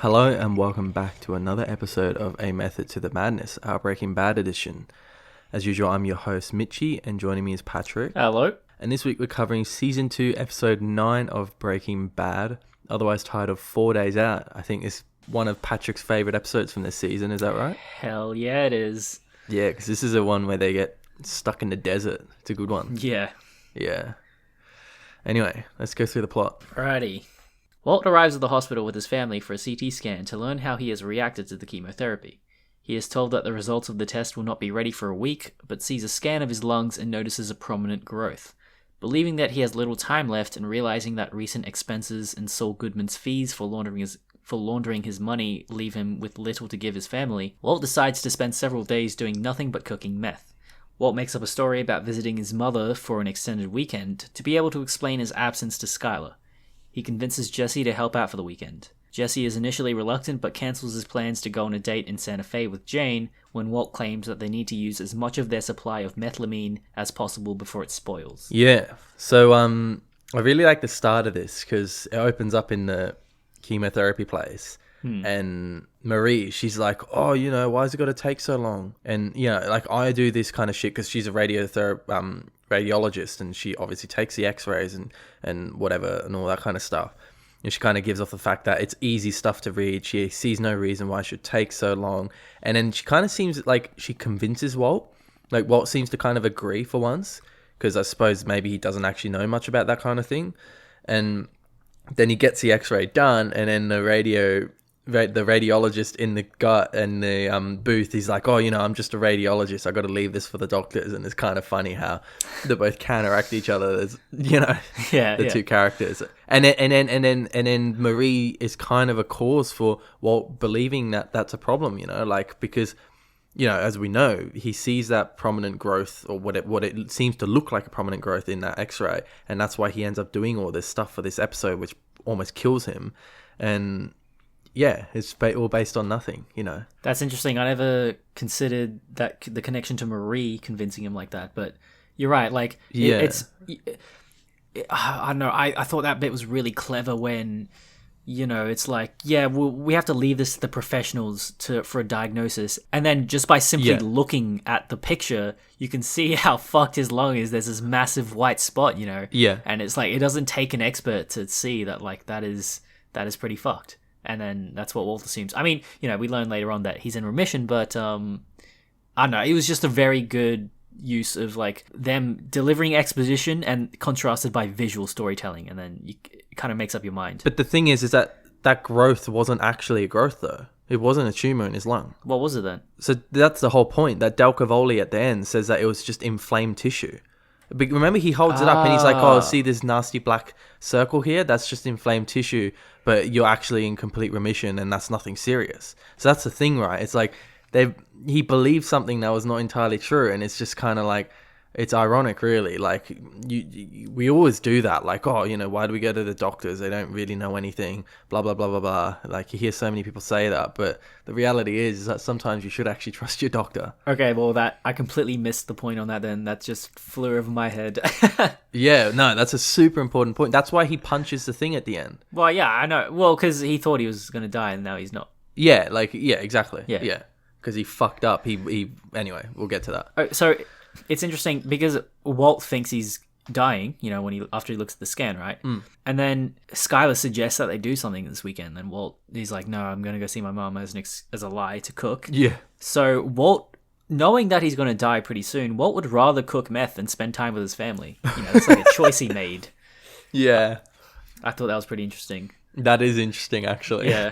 Hello and welcome back to another episode of A Method to the Madness, our Breaking Bad edition. As usual, I'm your host Mitchie, and joining me is Patrick. Hello. And this week we're covering Season 2, Episode 9 of Breaking Bad, otherwise titled 4 Days Out. I think it's one of Patrick's favourite episodes from this season, is that right? Hell yeah, it is. Yeah, because this is the one where they get stuck in the desert. It's a good one. Yeah. Yeah. Anyway, let's go through the plot. Alrighty. Walt arrives at the hospital with his family for a CT scan to learn how he has reacted to the chemotherapy. He is told that the results of the test will not be ready for a week, but sees a scan of his lungs and notices a prominent growth. Believing that he has little time left and realizing that recent expenses and Saul Goodman's fees for laundering his money leave him with little to give his family, Walt decides to spend several days doing nothing but cooking meth. Walt makes up a story about visiting his mother for an extended weekend to be able to explain his absence to Skylar. He convinces Jesse to help out for the weekend. Jesse is initially reluctant but cancels his plans to go on a date in Santa Fe with Jane when Walt claims that they need to use as much of their supply of methylamine as possible before it spoils. Yeah, so I really like the start of this because it opens up in the chemotherapy place. And Marie, she's like, oh, you know, why has it got to take so long? And, you know, like I do this kind of shit because she's a radiologist and she obviously takes the x-rays and whatever and all that kind of stuff. And she kind of gives off the fact that it's easy stuff to read. She sees no reason why it should take so long. And then she kind of seems like she convinces Walt. Like Walt seems to kind of agree for once because I suppose maybe he doesn't actually know much about that kind of thing. And then he gets the x-ray done and then the radiologist in the gut and the booth, he's like, oh, you know, I'm just a radiologist. I got to leave this for the doctors. And it's kind of funny how they both counteract each other. There's, you know, two characters. And then Marie is kind of a cause for Walt believing that that's a problem, you know, like because, you know, as we know, he sees that prominent growth or what it seems to look like a prominent growth in that x-ray. And that's why he ends up doing all this stuff for this episode, which almost kills him. And yeah, it's all based on nothing, you know. That's interesting. I never considered that the connection to Marie convincing him like that, but you're right. Like, I don't know. I thought that bit was really clever when, you know, it's like, yeah, we have to leave this to the professionals for a diagnosis, and then just by simply looking at the picture, you can see how fucked his lung is. There's this massive white spot, you know. Yeah. And it's like it doesn't take an expert to see that, like that is pretty fucked. And then that's what Walt assumes. I mean, you know, we learn later on that he's in remission, but I don't know. It was just a very good use of like them delivering exposition and contrasted by visual storytelling, and then it kind of makes up your mind. But the thing is that growth wasn't actually a growth, though. It wasn't a tumor in his lung. What was it then? So that's the whole point. That Del Cavoli at the end says that it was just inflamed tissue. But remember, he holds it up and he's like, oh, see this nasty black circle here? That's just inflamed tissue, but you're actually in complete remission and that's nothing serious. So that's the thing, right? It's like he believed something that was not entirely true, and it's just kind of like, it's ironic, really. Like, we always do that. Like, oh, you know, why do we go to the doctors? They don't really know anything, blah, blah, blah, blah, blah. Like, you hear so many people say that, but the reality is that sometimes you should actually trust your doctor. Okay, well, I completely missed the point on that then. That just flew over my head. Yeah, no, that's a super important point. That's why he punches the thing at the end. Well, yeah, I know. Well, because he thought he was going to die, and now he's not. Yeah, exactly. Yeah. Because he fucked up. Anyway, we'll get to that. Oh, so it's interesting because Walt thinks he's dying, you know, after he looks at the scan, right? And then Skylar suggests that they do something this weekend, and he's like, no, I'm going to go see my mom as a lie to cook. Yeah. So Walt, knowing that he's going to die pretty soon, Walt would rather cook meth than spend time with his family. You know, it's like a choice he made. Yeah. I thought that was pretty interesting. That is interesting, actually. Yeah.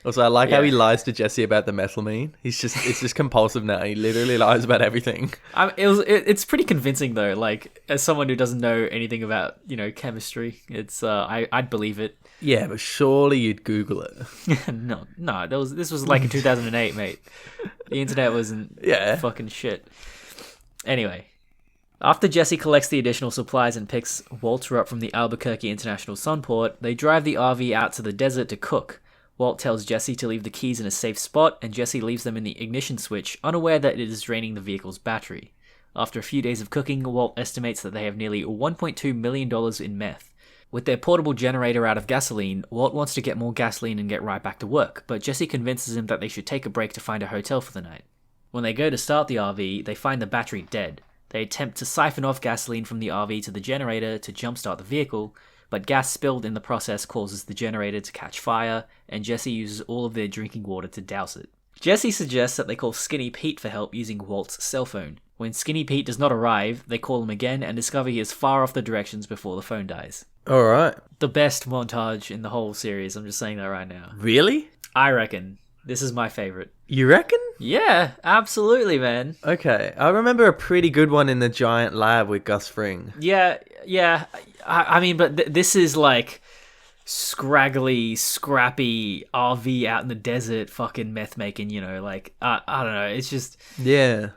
Also, I like how he lies to Jesse about the methylamine. It's just compulsive now. He literally lies about everything. It's pretty convincing though. Like, as someone who doesn't know anything about, you know, chemistry, it's I'd believe it. Yeah, but surely you'd Google it. No. This was like in 2008, mate. The internet wasn't fucking shit. Anyway, after Jesse collects the additional supplies and picks Walter up from the Albuquerque International Sunport, they drive the RV out to the desert to cook. Walt tells Jesse to leave the keys in a safe spot, and Jesse leaves them in the ignition switch, unaware that it is draining the vehicle's battery. After a few days of cooking, Walt estimates that they have nearly $1.2 million in meth. With their portable generator out of gasoline, Walt wants to get more gasoline and get right back to work, but Jesse convinces him that they should take a break to find a hotel for the night. When they go to start the RV, they find the battery dead. They attempt to siphon off gasoline from the RV to the generator to jumpstart the vehicle, but gas spilled in the process causes the generator to catch fire, and Jesse uses all of their drinking water to douse it. Jesse suggests that they call Skinny Pete for help using Walt's cell phone. When Skinny Pete does not arrive, they call him again and discover he is far off the directions before the phone dies. Alright. The best montage in the whole series, I'm just saying that right now. Really? I reckon. This is my favorite. You reckon? Yeah, absolutely, man. Okay. I remember a pretty good one in the giant lab with Gus Fring. Yeah. I mean, but this is like scraggly, scrappy RV out in the desert fucking meth making, like, I don't know. It's just... Yeah.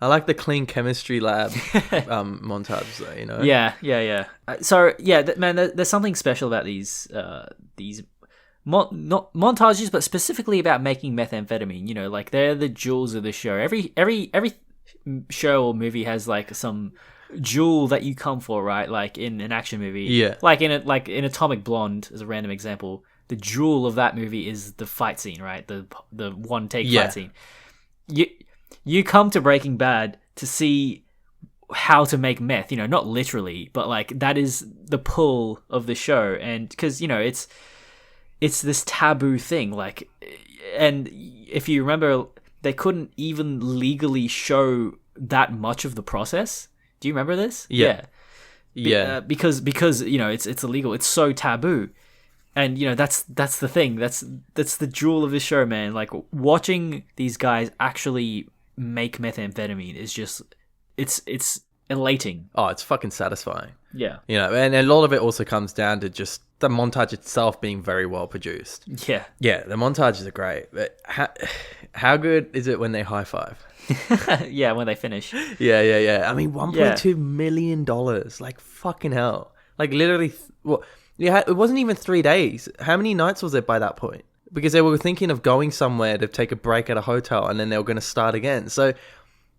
I like the clean chemistry lab montage though, Yeah. So, yeah, man, there's something special about these not montages, but specifically about making methamphetamine. Like they're the jewels of the show. Every show or movie has like some jewel that you come for, right? Like in an action movie, yeah. Like in Atomic Blonde, as a random example, the jewel of that movie is the fight scene, right? The one take fight scene. You come to Breaking Bad to see how to make meth, not literally, but like that is the pull of the show, and because it's this taboo thing, like, and if you remember, they couldn't even legally show that much of the process. Do you remember this? Yeah. Because it's illegal. It's so taboo, and that's the thing. That's the jewel of this show, man. Like watching these guys actually make methamphetamine is just it's elating. Oh, it's fucking satisfying. Yeah. And a lot of it also comes down to just the montage itself being very well produced. Yeah. Yeah, the montages are great. But how good is it when they high five? Yeah, when they finish. Yeah. I mean, $1.2 million. Like, fucking hell. Like, literally, it wasn't even 3 days. How many nights was it by that point? Because they were thinking of going somewhere to take a break at a hotel, and then they were going to start again. So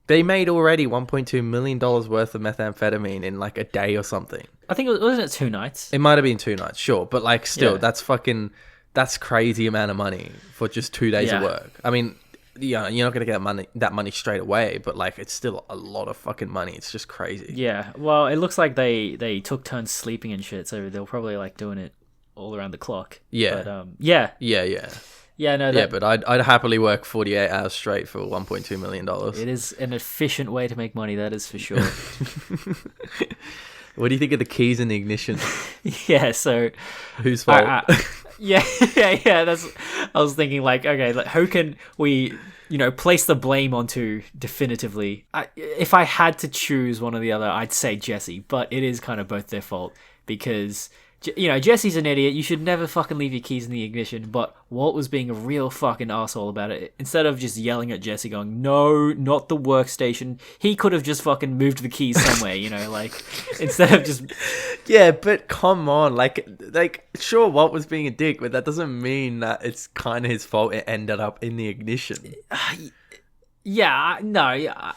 they made already $1.2 million worth of methamphetamine in like a day or something. I think wasn't it 2 nights? It might have been 2 nights, sure. But like still, that's crazy amount of money for just 2 days of work. I mean, you're not going to get that money straight away, but like it's still a lot of fucking money. It's just crazy. Yeah. Well, it looks like they took turns sleeping and shit, so they'll probably like doing it all around the clock. Yeah. But, Yeah. Yeah, no. Yeah, but I'd happily work 48 hours straight for $1.2 million. It is an efficient way to make money, that is for sure. What do you think of the keys in the ignition? Yeah, so... Whose fault? Yeah, that's... I was thinking, like, okay, like, who can we, place the blame onto definitively? If I had to choose one or the other, I'd say Jesse, but it is kind of both their fault, because... Jesse's an idiot. You should never fucking leave your keys in the ignition. But Walt was being a real fucking asshole about it. Instead of just yelling at Jesse, going, "No, not the workstation," he could have just fucking moved the keys somewhere. Like instead of just. Yeah, but come on, like, sure, Walt was being a dick, but that doesn't mean that it's kind of his fault. It ended up in the ignition. Yeah, no, yeah.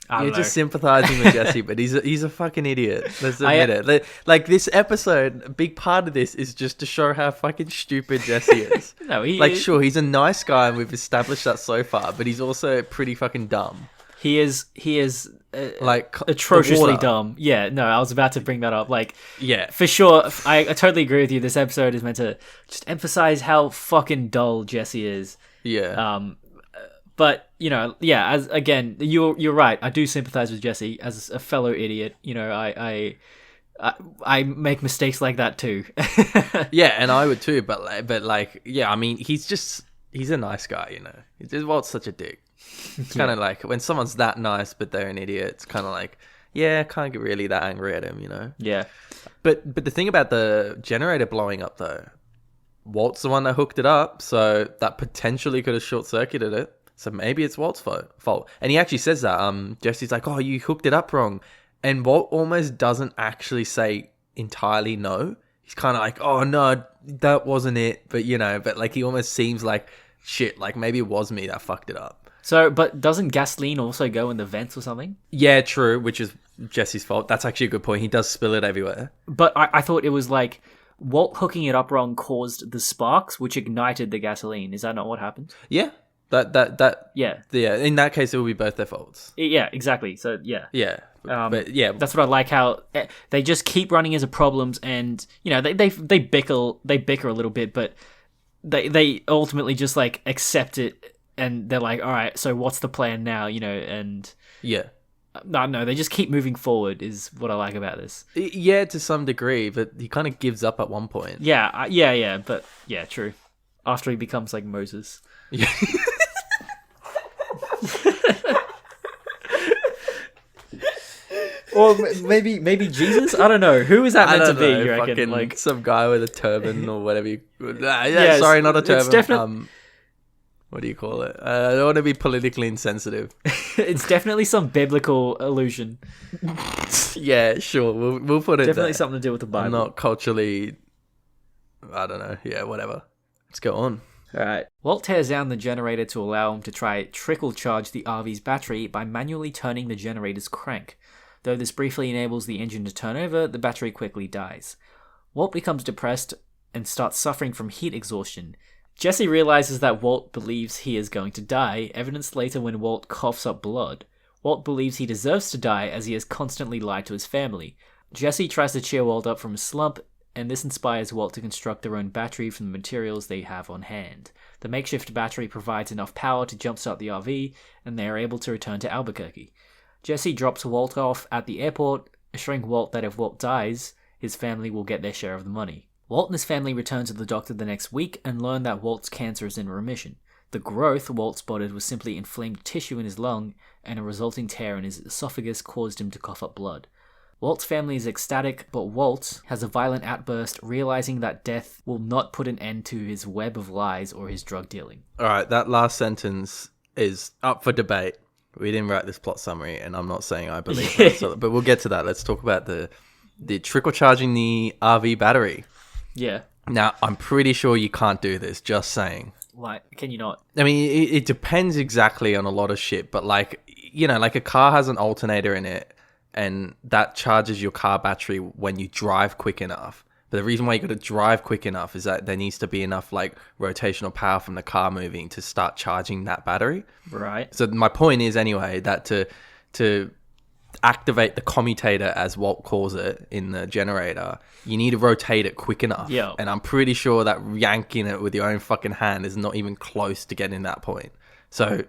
You're just sympathizing with Jesse, but he's a fucking idiot. Let's admit it. Like this episode, a big part of this is just to show how fucking stupid Jesse is. No, sure, he's a nice guy, and we've established that so far, but he's also pretty fucking dumb. He is like atrociously dumb. Yeah, no, I was about to bring that up. Like, yeah, for sure. I totally agree with you. This episode is meant to just emphasize how fucking dull Jesse is. Yeah. But as again, you're right. I do sympathize with Jesse as a fellow idiot. I make mistakes like that too. Yeah, and I would too. But like, yeah, I mean, he's a nice guy. It's just Walt's such a dick. It's kind of like when someone's that nice, but they're an idiot. It's kind of like, yeah, can't get really that angry at him. Yeah. But the thing about the generator blowing up though, Walt's the one that hooked it up, so that potentially could have short circuited it. So maybe it's Walt's fault. And he actually says that. Jesse's like, "Oh, you hooked it up wrong." And Walt almost doesn't actually say entirely no. He's kind of like, "Oh, no, that wasn't it." But, but like he almost seems like, shit, like maybe it was me that fucked it up. So, but doesn't gasoline also go in the vents or something? Yeah, true, which is Jesse's fault. That's actually a good point. He does spill it everywhere. But I thought it was like Walt hooking it up wrong caused the sparks, which ignited the gasoline. Is that not what happened? Yeah. That. Yeah. Yeah. In that case, it will be both their faults. Yeah, exactly. So, yeah. Yeah. But yeah, that's what I like, how they just keep running into problems, and they bicker a little bit, but they ultimately just like accept it, and they're like, all right, so what's the plan now? And yeah. No, they just keep moving forward is what I like about this. Yeah, to some degree, but he kind of gives up at one point. Yeah, but yeah, true. After he becomes like Moses. Yeah. Or maybe Jesus? I don't know. Who is that meant to be, you reckon? Fucking like some guy with a turban or whatever. Sorry, not a turban. It's definitely... what do you call it? I don't want to be politically insensitive. It's definitely some biblical allusion. Yeah, sure. We'll put it definitely there. something to do with the Bible. I'm not culturally... I don't know. Yeah, whatever. Let's go on. Alright. Walt tears down the generator to allow him to try trickle charge the RV's battery by manually turning the generator's crank. Though this briefly enables the engine to turn over, the battery quickly dies. Walt becomes depressed and starts suffering from heat exhaustion. Jesse realizes that Walt believes he is going to die, evidenced later when Walt coughs up blood. Walt believes he deserves to die as he has constantly lied to his family. Jesse tries to cheer Walt up from his slump, and this inspires Walt to construct their own battery from the materials they have on hand. The makeshift battery provides enough power to jumpstart the RV, and they are able to return to Albuquerque. Jesse drops Walt off at the airport, assuring Walt that if Walt dies, his family will get their share of the money. Walt and his family return to the doctor the next week and learn that Walt's cancer is in remission. The growth Walt spotted was simply inflamed tissue in his lung, and a resulting tear in his esophagus caused him to cough up blood. Walt's family is ecstatic, but Walt has a violent outburst, realizing that death will not put an end to his web of lies or his drug dealing. Alright, that last sentence is up for debate. We didn't write this plot summary, and I'm not saying I believe that, but we'll get to that. Let's talk about the trickle charging the RV battery. Yeah. Now, I'm pretty sure you can't do this, just saying. Like, can you not? I mean, it depends exactly on a lot of shit, but like, like a car has an alternator in it, and that charges your car battery when you drive quick enough. But the reason why you got to drive quick enough is that there needs to be enough like rotational power from the car moving to start charging that battery. Right. So my point is anyway that to activate the commutator, as Walt calls it, in the generator, you need to rotate it quick enough. Yeah. And I'm pretty sure that yanking it with your own fucking hand is not even close to getting that point. So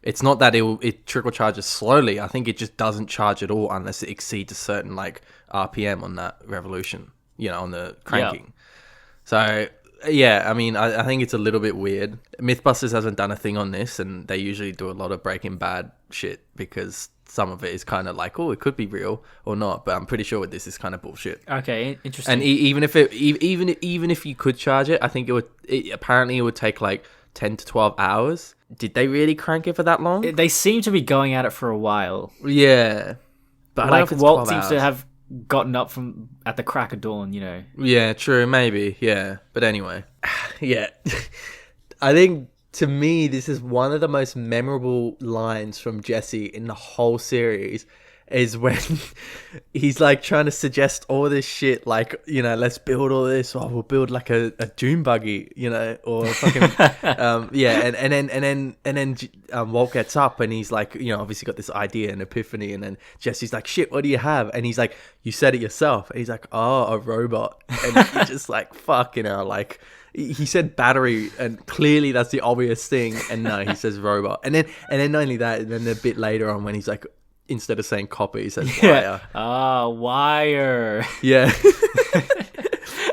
it's not that it trickle charges slowly. I think it just doesn't charge at all unless it exceeds a certain like RPM on that revolution, on the cranking. Yeah. So yeah, I mean, I think it's a little bit weird. Mythbusters hasn't done a thing on this, and they usually do a lot of Breaking Bad shit because some of it is kind of like, oh, it could be real or not. But I'm pretty sure with this is kind of bullshit. Okay, interesting. And even if you could charge it, I think apparently it would take like 10 to 12 hours. Did they really crank it for that long? They seem to be going at it for a while. Yeah, but like Walt seems to have gotten up from at the crack of dawn, Yeah, true, maybe, yeah. But anyway, yeah. I think, to me, this is one of the most memorable lines from Jesse in the whole series, is when he's like trying to suggest all this shit, like, let's build all this, or we'll build like a dune buggy, or fucking and then Walt gets up and he's like, obviously got this idea and epiphany, and then Jesse's like, shit, what do you have? And he's like, you said it yourself. And he's like, oh, a robot. And he's just like, fucking hell, like, he said battery, and clearly that's the obvious thing, and no, he says robot. And then not only that, and then a bit later on when he's like, instead of saying copper, he says wire. Wire. Yeah.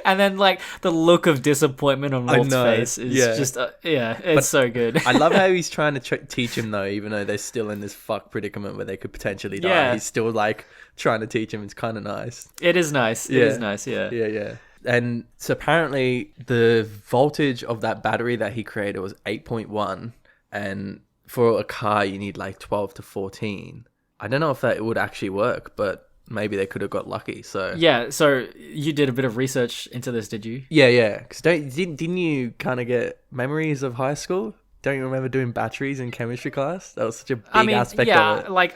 And then like the look of disappointment on Walt's face is just it's so good. I love how he's trying to teach him though, even though they're still in this fuck predicament where they could potentially die. Yeah. He's still like trying to teach him. It's kind of nice. It is nice. Yeah. It is nice. Yeah. Yeah. And so apparently the voltage of that battery that he created was 8.1, and for a car you need like 12 to 14. I don't know if that would actually work, but maybe they could have got lucky. So yeah, so you did a bit of research into this, did you? Yeah. Because didn't you kind of get memories of high school? Don't you remember doing batteries in chemistry class? That was such a big aspect of it. Like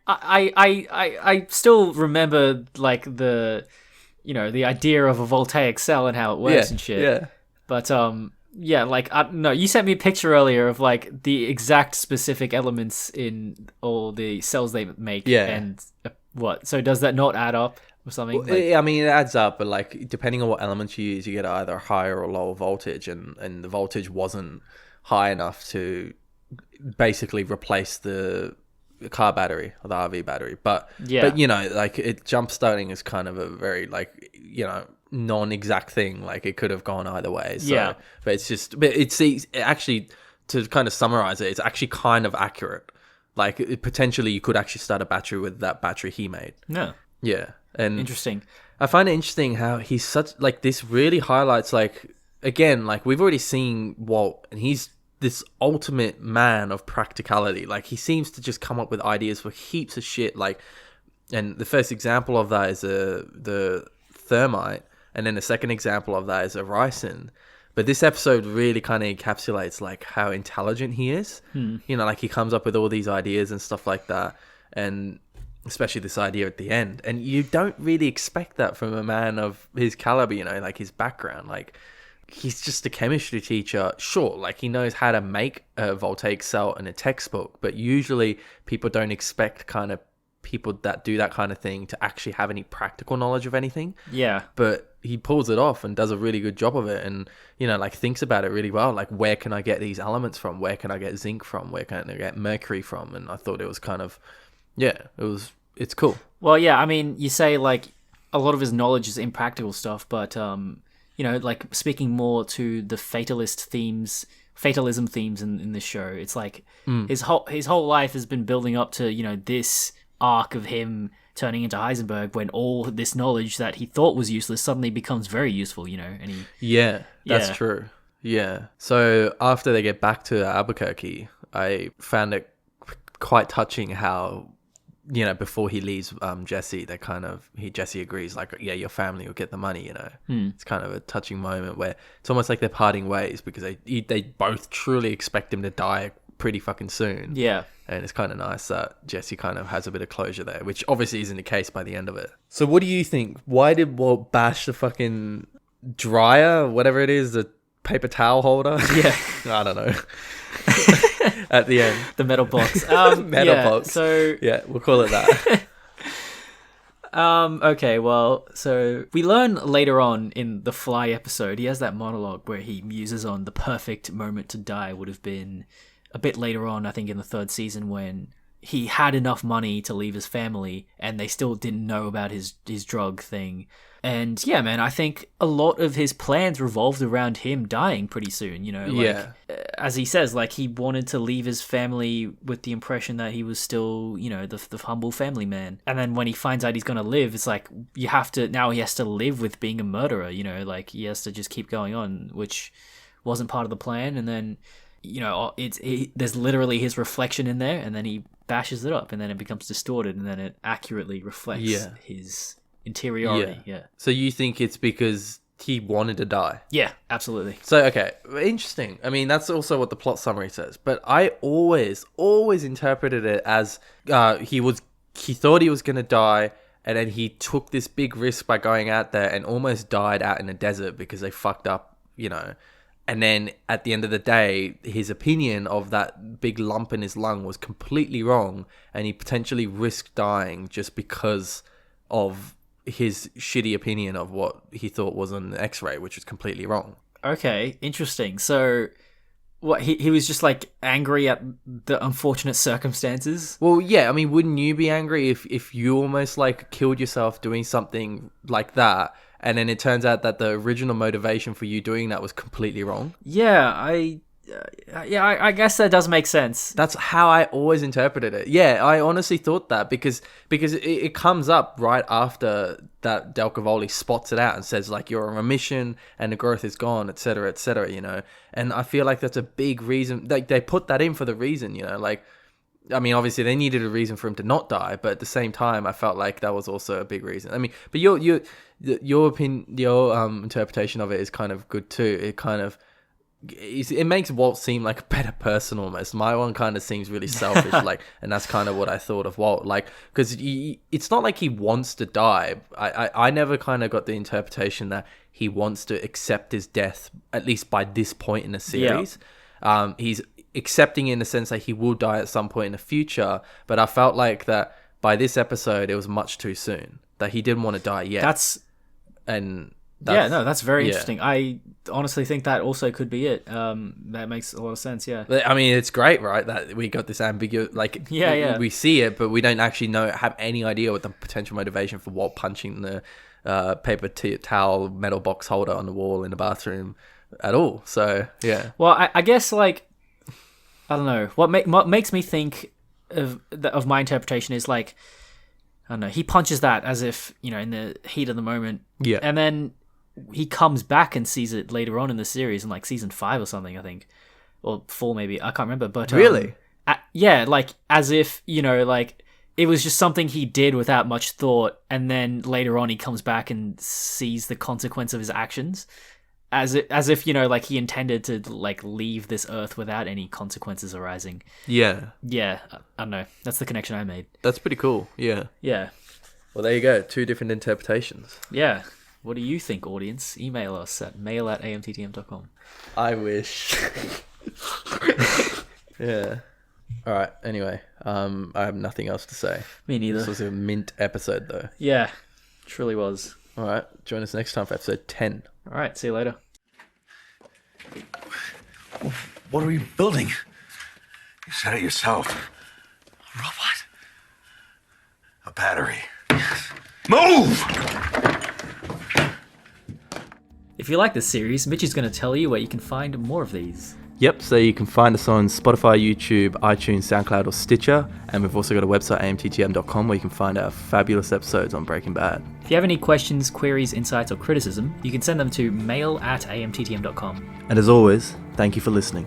I still remember like the idea of a voltaic cell and how it works and shit. Yeah. But yeah, like no, you sent me a picture earlier of like the exact specific elements in all the cells they make. Yeah. And what? So does that not add up or something? Well, I mean, it adds up, but like depending on what elements you use, you get either higher or lower voltage, and the voltage wasn't high enough to basically replace the car battery or the RV battery. But like it jump starting is kind of a very like non-exact thing. Like it could have gone either way. So, but it's actually, to kind of summarize it, it's actually kind of accurate. Like potentially you could actually start a battery with that battery he made. No. Yeah. And interesting. I find it interesting how he's such like, this really highlights like, again, like we've already seen Walt, and he's this ultimate man of practicality. Like he seems to just come up with ideas for heaps of shit. Like, and the first example of that is the thermite, and then the second example of that is a ricin. But this episode really kind of encapsulates like how intelligent he is. Like he comes up with all these ideas and stuff like that, and especially this idea at the end. And you don't really expect that from a man of his caliber, like his background. Like he's just a chemistry teacher. Sure, like he knows how to make a voltaic cell in a textbook, but usually people don't expect kind of people that do that kind of thing to actually have any practical knowledge of anything. Yeah. But he pulls it off and does a really good job of it, and like thinks about it really well. Like, where can I get these elements from? Where can I get zinc from? Where can I get mercury from? And I thought it was kind of, it's cool. Well, yeah, I mean, you say like a lot of his knowledge is impractical stuff, but like speaking more to the fatalism themes in this show, it's like his whole life has been building up to this arc of him turning into Heisenberg, when all this knowledge that he thought was useless suddenly becomes very useful, and that's true. Yeah. So after they get back to Albuquerque, I found it quite touching how, before he leaves Jesse, Jesse agrees, like, yeah, your family will get the money, It's kind of a touching moment where it's almost like they're parting ways, because they both truly expect him to die pretty fucking soon. Yeah. And it's kind of nice that Jesse kind of has a bit of closure there, which obviously isn't the case by the end of it. So what do you think? Why did Walt bash the fucking dryer, whatever it is, the paper towel holder? Yeah. I don't know. At the end. The metal box. Box. So yeah, we'll call it that. Okay, well, so we learn later on in the Fly episode, he has that monologue where he muses on the perfect moment to die would have been a bit later on, I think in the third season, when he had enough money to leave his family and they still didn't know about his drug thing. And yeah, man, I think a lot of his plans revolved around him dying pretty soon, as he says, like he wanted to leave his family with the impression that he was still, the humble family man. And then when he finds out he's going to live, it's like he has to live with being a murderer, like he has to just keep going on, which wasn't part of the plan. And then there's literally his reflection in there, and then he bashes it up, and then it becomes distorted, and then it accurately reflects his interiority. Yeah. So you think it's because he wanted to die? Yeah, absolutely. So, okay, interesting. I mean, that's also what the plot summary says. But I always interpreted it as he thought he was going to die, and then he took this big risk by going out there and almost died out in the desert because they fucked up, And then at the end of the day, his opinion of that big lump in his lung was completely wrong, and he potentially risked dying just because of his shitty opinion of what he thought was an X-ray, which was completely wrong. Okay, interesting. So, what, he was just like angry at the unfortunate circumstances? Well, yeah, I mean, wouldn't you be angry if you almost like killed yourself doing something like that? And then it turns out that the original motivation for you doing that was completely wrong. Yeah, I guess that does make sense. That's how I always interpreted it. Yeah, I honestly thought that because it comes up right after that Del Cavoli spots it out and says, like, you're in remission and the growth is gone, etc., etc., And I feel like that's a big reason. Like, they put that in for the reason, Like, I mean, obviously they needed a reason for him to not die, but at the same time, I felt like that was also a big reason. I mean, but your opinion, your interpretation of it is kind of good too. It kind of it makes Walt seem like a better person almost. My one kind of seems really selfish, like, and that's kind of what I thought of Walt, like, because it's not like he wants to die. I never kind of got the interpretation that he wants to accept his death, at least by this point in the series. He's accepting in the sense that he will die at some point in the future, but I felt like that by this episode it was much too soon, that he didn't want to die yet. That's very interesting. I honestly think that also could be it. That makes a lot of sense. Yeah, I mean, it's great, right, that we got this ambiguous, like, we see it, but we don't actually have any idea what the potential motivation for Walt punching the paper towel metal box holder on the wall in the bathroom at all. So yeah. Well, I guess, like, I don't know what makes me think of my interpretation is, like, I don't know, he punches that as if, in the heat of the moment. Yeah. And then he comes back and sees it later on in the series in, like, season 5 or something, I think. Or 4 maybe. I can't remember. But really? Yeah, like, as if, like, it was just something he did without much thought, and then later on he comes back and sees the consequence of his actions. As if, like, he intended to, like, leave this earth without any consequences arising. Yeah. Yeah, I don't know. That's the connection I made. That's pretty cool. Yeah. Yeah. Well, there you go. 2 different interpretations. Yeah. What do you think, audience? Email us at mail@amttm.com. I wish. Yeah. All right. Anyway, I have nothing else to say. Me neither. This was a mint episode, though. Yeah. Truly was. All right. Join us next time for episode 10. All right, see you later. What are we building? You said it yourself. A robot? A battery. Move! If you like this series, Mitch is going to tell you where you can find more of these. Yep, so you can find us on Spotify, YouTube, iTunes, SoundCloud, or Stitcher. And we've also got a website, amttm.com, where you can find our fabulous episodes on Breaking Bad. If you have any questions, queries, insights, or criticism, you can send them to mail@amttm.com. And as always, thank you for listening.